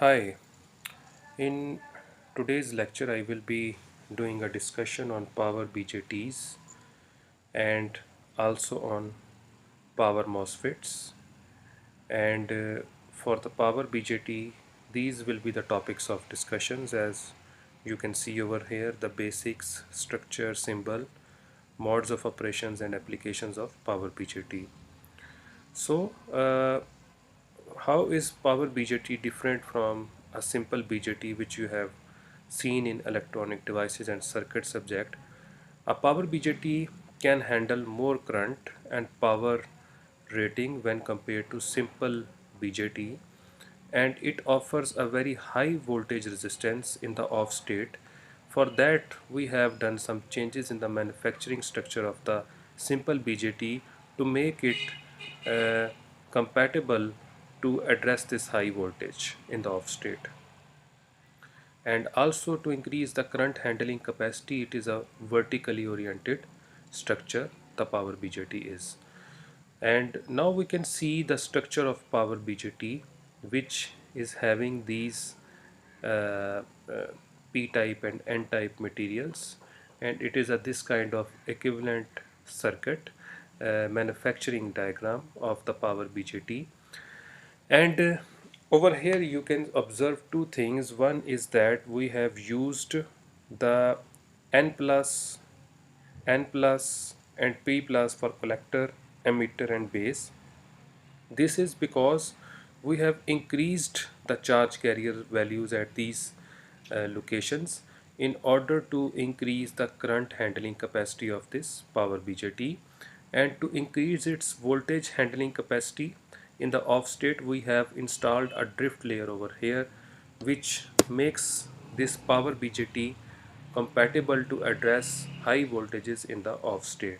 Hi, in today's lecture I will be doing a discussion on power BJTs and also on power MOSFETs. And for the power BJT, these will be the topics of discussions. As you can see over here, the basics, structure, symbol, modes of operations and applications of power BJT. So, how is power BJT different from a simple BJT which you have seen in electronic devices and circuit subject? A power BJT can handle more current and power rating when compared to simple BJT, and it offers a very high voltage resistance in the off state. For that, we have done some changes in the manufacturing structure of the simple BJT to make it compatible to address this high voltage in the off state. And also to increase the current handling capacity, it is a vertically oriented structure, the power BJT is. And now we can see the structure of power BJT, which is having these uh, uh, p-type and n-type materials, and it is a this kind of equivalent circuit manufacturing diagram of the power BJT. And over here you can observe two things. One is that we have used the n plus, n plus and p plus for collector, emitter and base. This is because we have increased the charge carrier values at these locations in order to increase the current handling capacity of this power BJT, and to increase its voltage handling capacity in the off state we have installed a drift layer over here, which makes this power BJT compatible to address high voltages in the off state.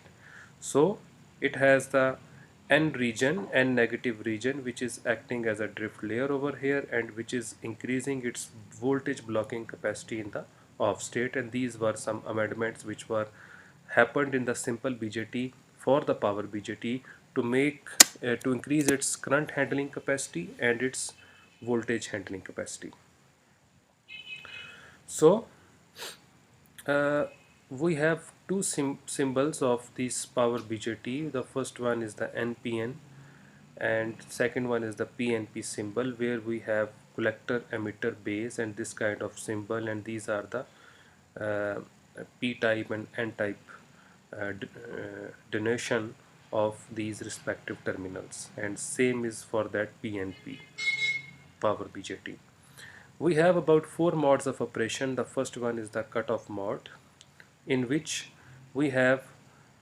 So it has the N region, N negative region, which is acting as a drift layer over here and which is increasing its voltage blocking capacity in the off state. And these were some amendments which were happened in the simple BJT for the power BJT to make to increase its current handling capacity and its voltage handling capacity. So uh, we have two symbols of this power BJT. The first one is the NPN and second one is the PNP symbol, where we have collector, emitter, base and this kind of symbol, and these are the uh, p-type and n-type denotation of these respective terminals, and same is for that PNP power BJT. We have about four modes of operation. The first one is the cutoff mode, in which we have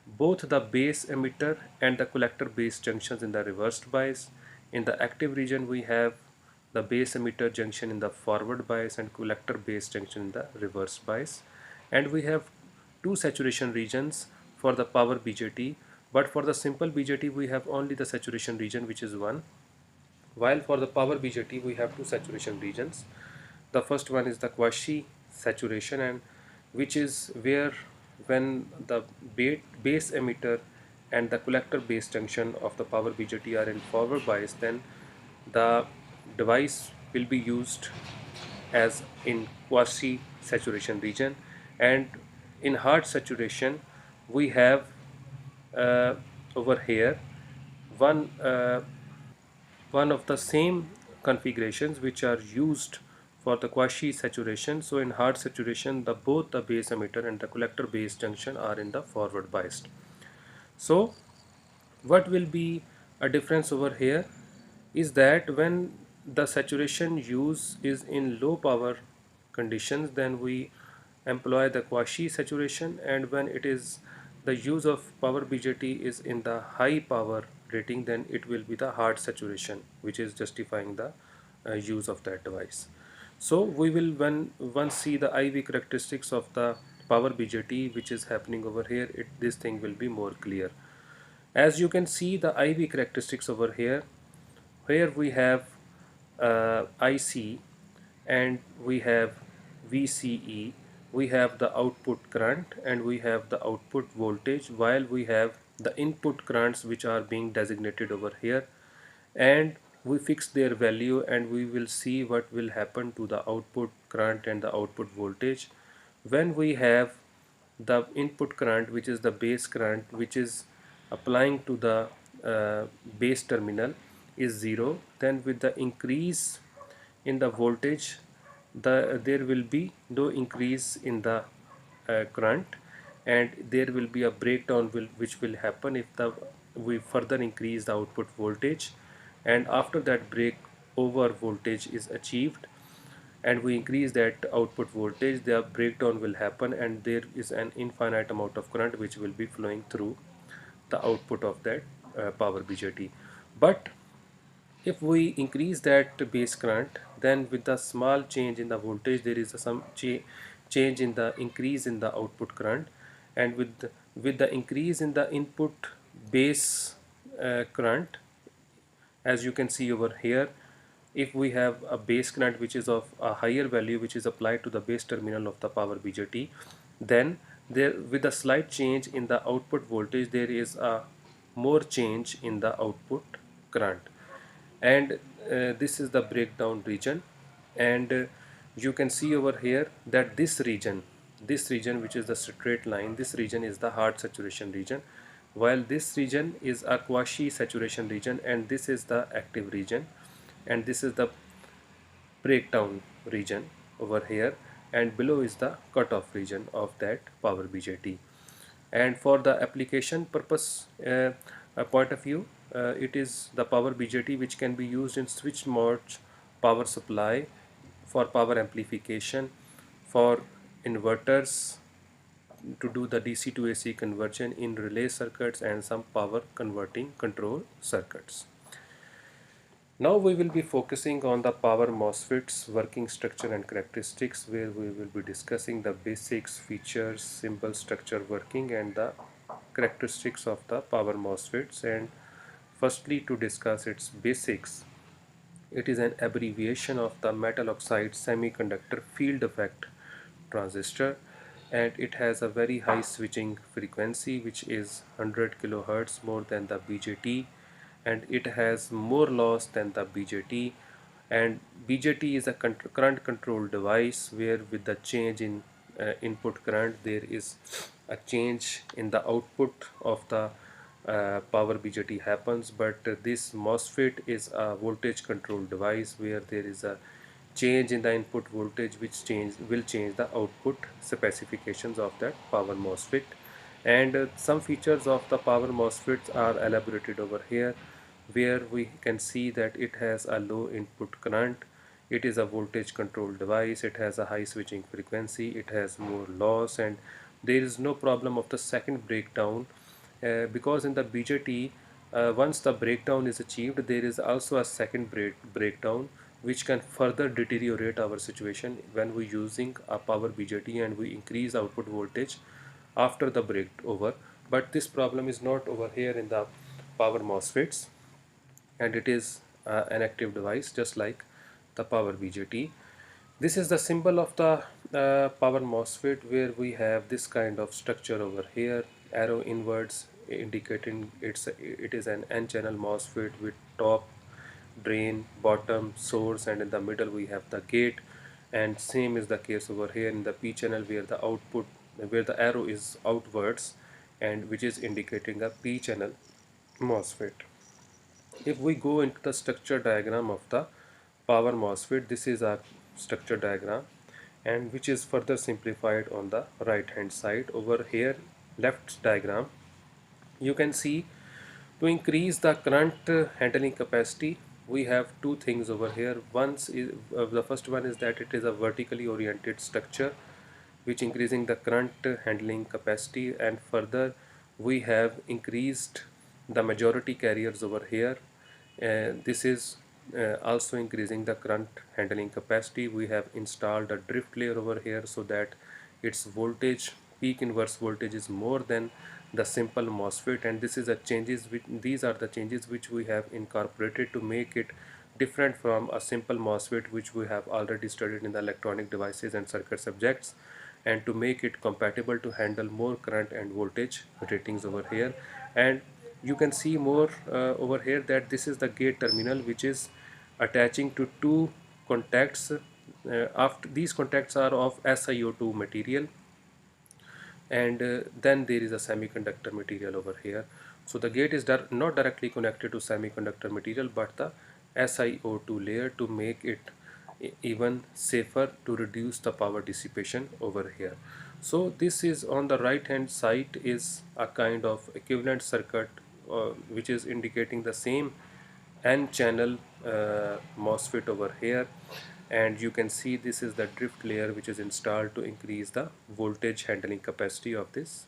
both the base emitter and the collector base junctions in the reversed bias. In the active region we have the base emitter junction in the forward bias and collector base junction in the reverse bias. And we have two saturation regions for the power BJT, but for the simple BJT we have only the saturation region, which is one, while for the power BJT we have two saturation regions. The first one is the quasi saturation, and which is where when the base emitter and the collector base junction of the power BJT are in forward bias, then the device will be used as in quasi saturation region. And in hard saturation we have uh, over here one one of the same configurations which are used for the quasi saturation. So in hard saturation, the both the base emitter and the collector base junction are in the forward biased. So what will be a difference over here is that when the saturation use is in low power conditions, then we employ the quasi saturation, and when it is the use of power BJT is in the high power rating, then it will be the hard saturation, which is justifying the use of that device. So we will when once see the IV characteristics of the power BJT which is happening over here, this thing will be more clear. As you can see the IV characteristics over here, where we have IC and we have VCE, we have the output current and we have the output voltage, while we have the input currents which are being designated over here, and we fix their value and we will see what will happen to the output current and the output voltage when we have the input current, which is the base current, which is applying to the base terminal, is 0. Then with the increase in the voltage, there will be no increase in the current, and there will be a breakdown which will happen if we further increase the output voltage, and after that break over voltage is achieved and we increase that output voltage, the breakdown will happen and there is an infinite amount of current which will be flowing through the output of that power BJT. But if we increase that base current, then with the small change in the voltage, there is some change in the increase in the output current, and with the increase in the input base current, as you can see over here, if we have a base current which is of a higher value which is applied to the base terminal of the power BJT, then there with a slight change in the output voltage there is a more change in the output current, and this is the breakdown region. And you can see over here that this region which is the straight line, this region is the hard saturation region, while this region is a quasi saturation region, and this is the active region, and this is the breakdown region over here, and below is the cutoff region of that power BJT. And for the application purpose point of view, it is the power BJT which can be used in switch mode power supply, for power amplification, for inverters, to do the DC to AC conversion in relay circuits and some power converting control circuits. Now we will be focusing on the power MOSFET's working structure and characteristics, where we will be discussing the basics, features, symbol structure working, and the characteristics of the power MOSFETs. And firstly, to discuss its basics, it is an abbreviation of the metal oxide semiconductor field effect transistor, and it has a very high switching frequency which is 100 kilohertz more than the BJT, and it has more loss than the BJT. And BJT is a current control device where with the change in input current there is a change in the output of the power BJT happens, but this MOSFET is a voltage control device where there is a change in the input voltage which will change the output specifications of that power MOSFET. And some features of the power MOSFETs are elaborated over here, where we can see that it has a low input current, it is a voltage control device, it has a high switching frequency, it has more loss, and there is no problem of the second breakdown, because in the BJT, once the breakdown is achieved, there is also a second breakdown which can further deteriorate our situation when we using a power BJT and we increase output voltage after the breakover. But this problem is not over here in the power MOSFETs, and it is an active device just like the power BJT. This is the symbol of the power MOSFET, where we have this kind of structure over here, arrow inwards indicating it is an N-channel MOSFET with top, drain, bottom, source, and in the middle we have the gate. And same is the case over here in the P channel, where the output, where the arrow is outwards, and which is indicating a P channel MOSFET. If we go into the structure diagram of the power MOSFET, this is a structure diagram, and which is further simplified on the right hand side. Over here, left diagram, you can see to increase the current handling capacity, we have two things over here. The first one is that it is a vertically oriented structure which increasing the current handling capacity, and further we have increased the majority carriers over here, and this is also increasing the current handling capacity. We have installed a drift layer over here so that its voltage, peak inverse voltage, is more than the simple MOSFET, and these are the changes which we have incorporated to make it different from a simple MOSFET which we have already studied in the electronic devices and circuit subjects, and to make it compatible to handle more current and voltage ratings over here. And you can see more over here that this is the gate terminal which is attaching to two contacts. After these contacts are of SiO2 material, and then there is a semiconductor material over here. So the gate is not directly connected to semiconductor material but the SiO2 layer to make it even safer, to reduce the power dissipation over here. So this is on the right hand side is a kind of equivalent circuit which is indicating the same N channel MOSFET over here, and you can see this is the drift layer which is installed to increase the voltage handling capacity of this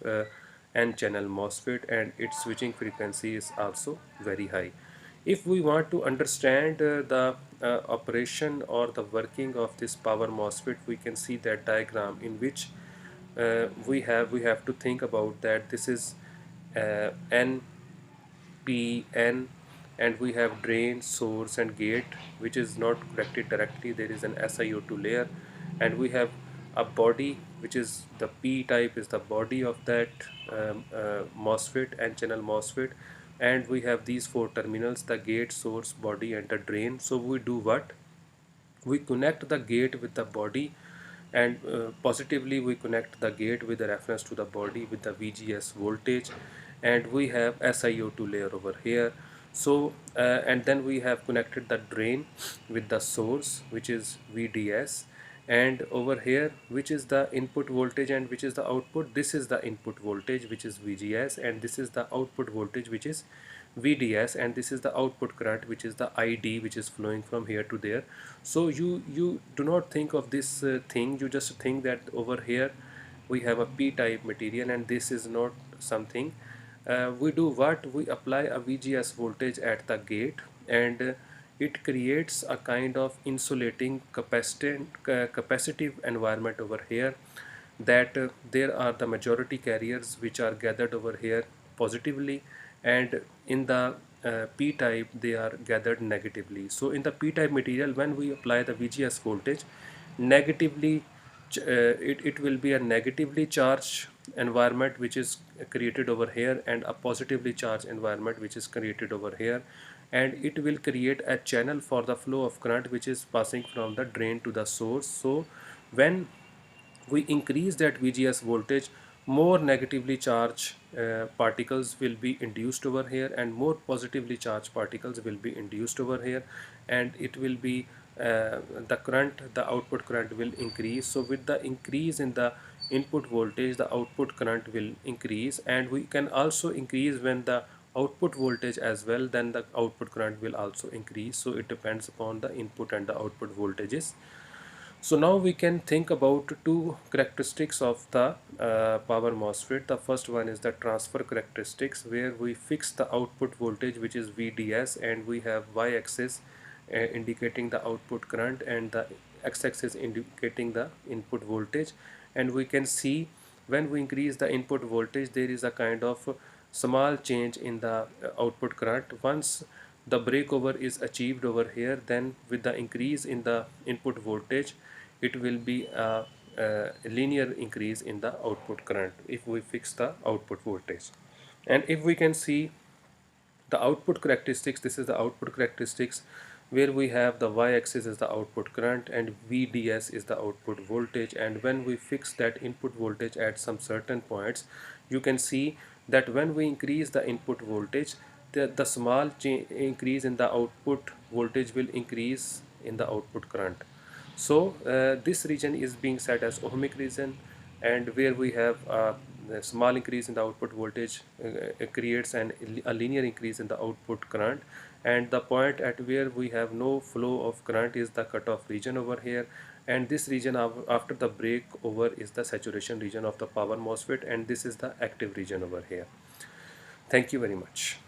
N channel MOSFET, and its switching frequency is also very high. If we want to understand the operation or the working of this power MOSFET, we can see that diagram in which we have to think about that this is N P, N, and we have drain, source and gate which is not connected directly. There is an SiO2 layer, and we have a body which is the P type is the body of that MOSFET and channel MOSFET, and we have these four terminals: the gate, source, body and the drain. So we do what? We connect the gate with the body, and positively we connect the gate with the reference to the body with the VGS voltage, and we have SiO2 layer over here. So and then we have connected the drain with the source which is VDS, and over here which is the input voltage and which is the output. This is the input voltage which is VGS, and this is the output voltage which is VDS, and this is the output current which is the ID which is flowing from here to there. So you do not think of this thing, you just think that over here we have a P-type material and this is not something. We do what? We apply a VGS voltage at the gate, and it creates a kind of insulating capacitive environment over here, that there are the majority carriers which are gathered over here positively, and in the P-type they are gathered negatively. So in the P-type material, when we apply the VGS voltage negatively, it will be a negatively charged environment which is created over here, and a positively charged environment which is created over here, and it will create a channel for the flow of current which is passing from the drain to the source. So when we increase that VGS voltage, more negatively charged particles will be induced over here, and more positively charged particles will be induced over here, and it will be the current, the output current will increase. So with the increase in the input voltage, the output current will increase, and we can also increase when the output voltage as well, then the output current will also increase. So it depends upon the input and the output voltages. So now we can think about two characteristics of the power MOSFET. The first one is the transfer characteristics, where we fix the output voltage which is VDS, and we have y-axis indicating the output current and the x-axis indicating the input voltage. And we can see when we increase the input voltage, there is a kind of small change in the output current. Once the breakover is achieved over here, then with the increase in the input voltage, it will be a linear increase in the output current if we fix the output voltage. And if we can see the output characteristics, this is the output characteristics, where we have the y-axis is the output current and VDS is the output voltage. And when we fix that input voltage at some certain points, you can see that when we increase the input voltage, the small increase in the output voltage will increase in the output current. So this region is being set as ohmic region, and where we have a small increase in the output voltage creates a linear increase in the output current, and the point at where we have no flow of current is the cutoff region over here, and this region after the breakover is the saturation region of the power MOSFET, and this is the active region over here. Thank you very much.